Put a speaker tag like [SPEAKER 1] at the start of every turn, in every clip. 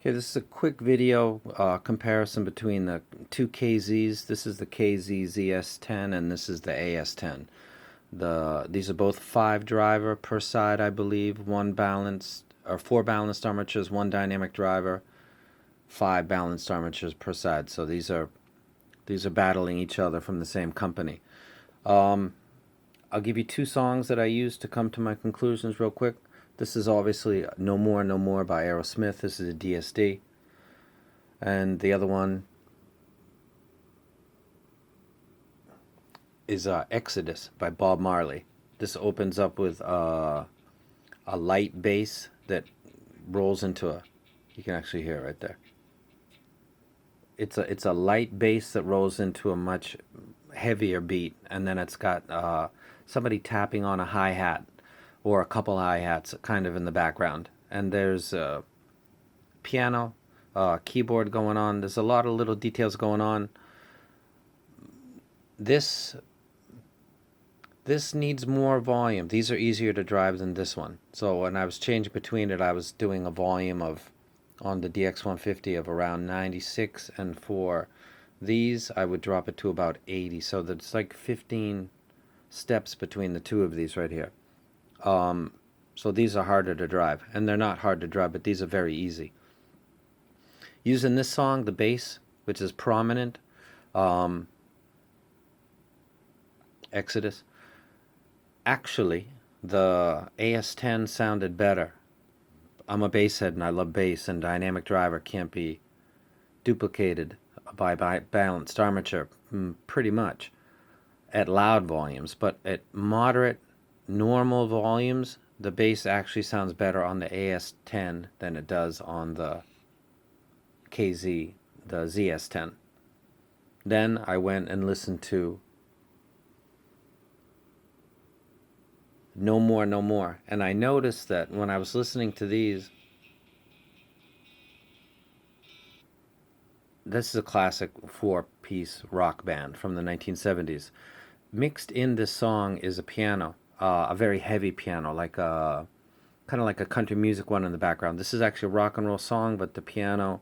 [SPEAKER 1] Okay, this is a quick video comparison between the two KZs. This is the KZ ZS10 and this is the AS10. These are both 5 driver per side, I believe. 1 balanced or 4 balanced armatures, 1 dynamic driver, 5 balanced armatures per side. So these are battling each other from the same company. I'll give you 2 songs that I used to come to my conclusions real quick. This is obviously No More, No More by Aerosmith. This is a DSD. And the other one is Exodus by Bob Marley. This opens up with a light bass that rolls into a, you can actually hear it right there. It's a light bass that rolls into a much heavier beat, and then it's got somebody tapping on a hi-hat or a couple hi-hats kind of in the background. And there's a piano, keyboard going on. There's a lot of little details going on. This needs more volume. These are easier to drive than this one. So when I was changing between it, I was doing a volume of, on the DX150, of around 96, and for these I would drop it to about 80. So there's like 15 steps between the two of these right here. So these are harder to drive, and they're not hard to drive, but these are very easy. Using this song, the bass, which is prominent, Exodus, actually the AS10 sounded better. I'm a bass head and I love bass, and dynamic driver can't be duplicated by balanced armature pretty much at loud volumes, but at moderate normal volumes the bass actually sounds better on the AS10 than it does on the KZ, the ZS10. Then I went and listened to No More, No More, and I noticed that when I was listening to these, this is a classic 4-piece rock band from the 1970s. Mixed in this song is a piano, a very heavy piano, like a kind of like a country music one in the background. This is actually a rock and roll song, but the piano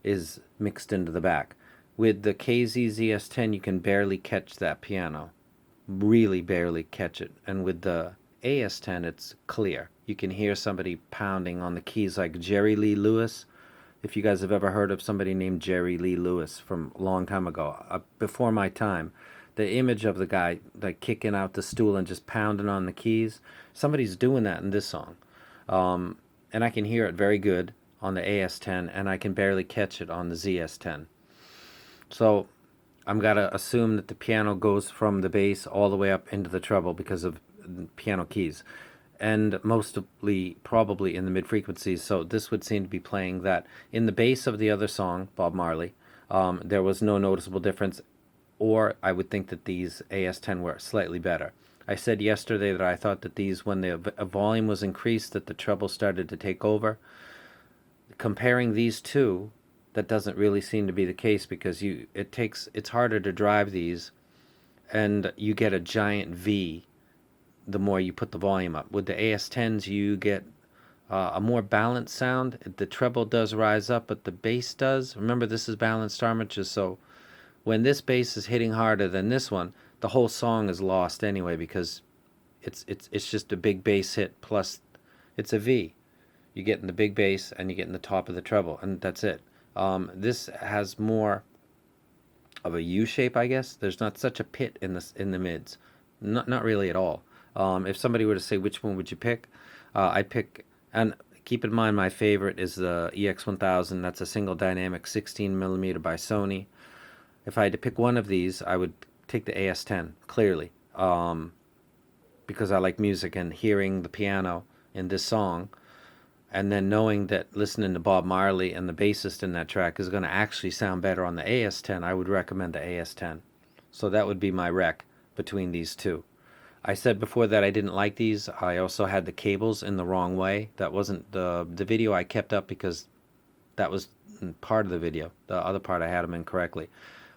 [SPEAKER 1] is mixed into the back. With the KZ ZS10, you can barely catch that piano, really barely catch it. And with the AS10, it's clear. You can hear somebody pounding on the keys like Jerry Lee Lewis. If you guys have ever heard of somebody named Jerry Lee Lewis from a long time ago, before my time, the image of the guy like kicking out the stool and just pounding on the keys, somebody's doing that in this song. And I can hear it very good on the AS10, and I can barely catch it on the ZS10. So I'm gotta assume that the piano goes from the bass all the way up into the treble because of piano keys, and mostly probably in the mid frequencies. So this would seem to be playing that. In the bass of the other song, Bob Marley, there was no noticeable difference, or I would think that these AS10 were slightly better. I said yesterday that I thought that these, when the volume was increased, that the treble started to take over. Comparing these two, that doesn't really seem to be the case, because it's harder to drive these, and you get a giant V the more you put the volume up. With the AS10s, you get a more balanced sound. The treble does rise up, but the bass does. Remember, this is balanced armature, so when this bass is hitting harder than this one, the whole song is lost anyway, because it's just a big bass hit plus it's a V. You get in the big bass and you get in the top of the treble, and that's it. This has more of a U shape, I guess. There's not such a pit in the mids, not really at all. If somebody were to say which one would you pick, I'd pick, and keep in mind my favorite is the EX1000. That's a single dynamic 16mm by Sony. If I had to pick one of these, I would take the AS10, clearly, because I like music, and hearing the piano in this song, and then knowing that listening to Bob Marley and the bassist in that track is going to actually sound better on the AS10, I would recommend the AS10. So that would be my rec between these two. I said before that I didn't like these. I also had the cables in the wrong way. That wasn't the video I kept up, because that was part of the video. The other part I had them incorrectly.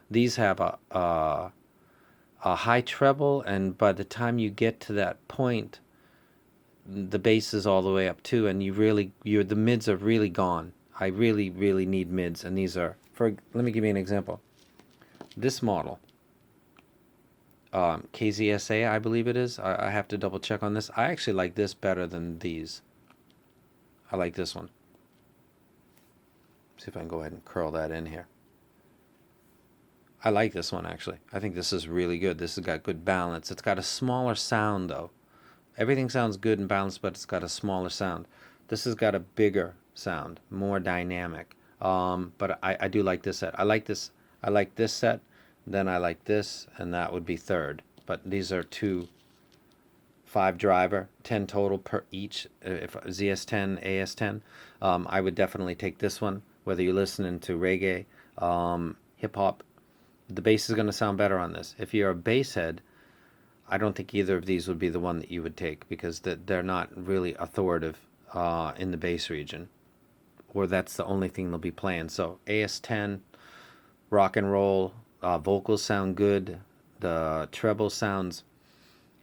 [SPEAKER 1] These have a high treble, and by the time you get to that point, the bass is all the way up too, and the mids are really gone. I really, really need mids, and these are, let me give you an example. This model, KZSA, I believe it is. I have to double check on this. I actually like this better than these. I like this one. See if I can go ahead and curl that in here. I like this one, actually. I think this is really good. This has got good balance. It's got a smaller sound, though. Everything sounds good and balanced, but it's got a smaller sound. This has got a bigger sound, more dynamic. But I do like this set. I like this set, then I like this, and that would be third. But these are two 5 driver, 10 total per each. If ZS10, AS10, I would definitely take this one, whether you're listening to reggae, hip-hop. The bass is going to sound better on this. If you're a bass head, I don't think either of these would be the one that you would take, because they're not really authoritative in the bass region, or that's the only thing they'll be playing. So AS10, rock and roll, vocals sound good. The treble sounds,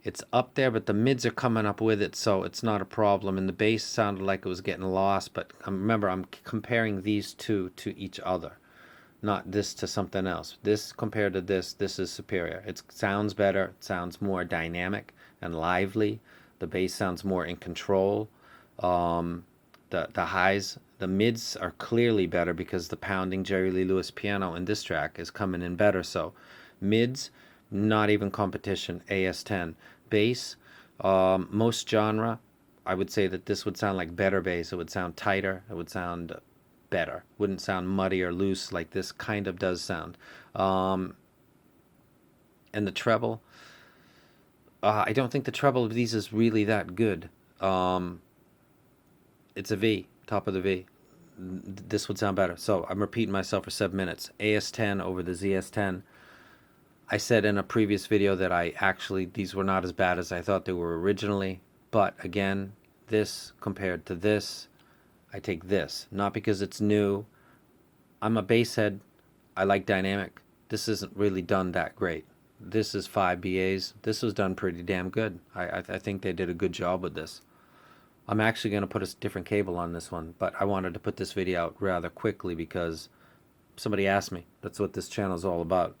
[SPEAKER 1] it's up there, but the mids are coming up with it, so it's not a problem. And the bass sounded like it was getting lost, but remember, I'm comparing these two to each other, not this to something else. This compared to this is superior. It sounds better. It sounds more dynamic and lively. The bass sounds more in control. The highs, the mids are clearly better because the pounding Jerry Lee Lewis piano in this track is coming in better. So mids, not even competition. AS10. Bass, most genre, I would say that this would sound like better bass. It would sound tighter. It would sound better. Wouldn't sound muddy or loose like this kind of does sound. And the treble, I don't think the treble of these is really that good. It's a V, top of the V. This would sound better. So I'm repeating myself for 7 minutes. AS10 over the ZS10. I said in a previous video that these were not as bad as I thought they were originally. But again, this compared to this, I take this. Not because it's new. I'm a bass head. I like dynamic. This isn't really done that great. This is 5 BAs. This was done pretty damn good. I think they did a good job with this. I'm actually going to put a different cable on this one, but I wanted to put this video out rather quickly because somebody asked me. That's what this channel is all about.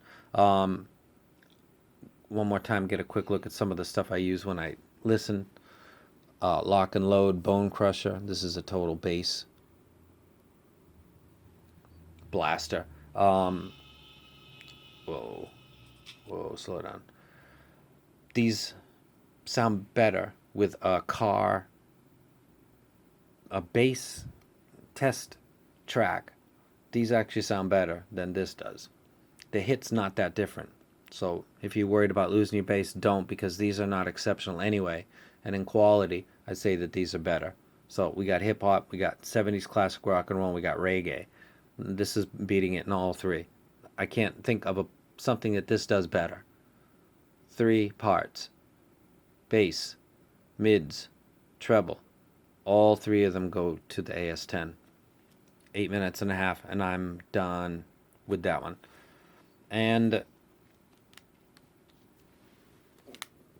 [SPEAKER 1] One more time, get a quick look at some of the stuff I use when I listen. Lock and Load, Bone Crusher. This is a total bass blaster. Whoa, slow down. These sound better with a bass test track. These actually sound better than this does. The hit's not that different. So if you're worried about losing your bass, don't, because these are not exceptional anyway. And in quality, I'd say that these are better. So we got hip hop, we got 70s classic rock and roll, we got reggae. This is beating it in all three. I can't think of something that this does better. 3 parts. Bass, mids, treble. All 3 of them go to the AS10. 8 minutes and a half, and I'm done with that one. And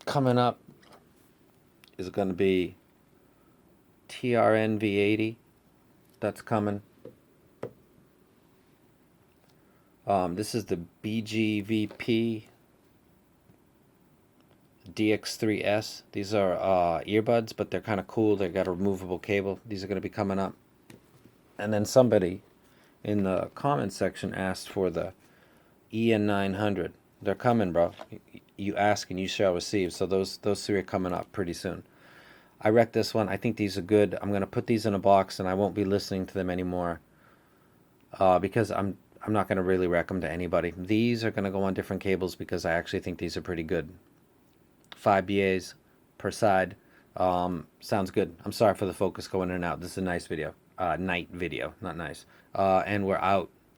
[SPEAKER 1] coming up is going to be TRN V80. That's coming. This is the BGVP DX3S. These are earbuds, but they're kind of cool. They've got a removable cable. These are going to be coming up. And then somebody in the comments section asked for the EN900. They're coming, bro. You ask and you shall receive. So those 3 are coming up pretty soon. I wrecked this one. I think these are good. I'm going to put these in a box, and I won't be listening to them anymore because I'm not going to really wreck them to anybody. These are going to go on different cables because I actually think these are pretty good. 5 BAs per side. Sounds good. I'm sorry for the focus going in and out. This is a nice video. Night video, not nice. And we're out.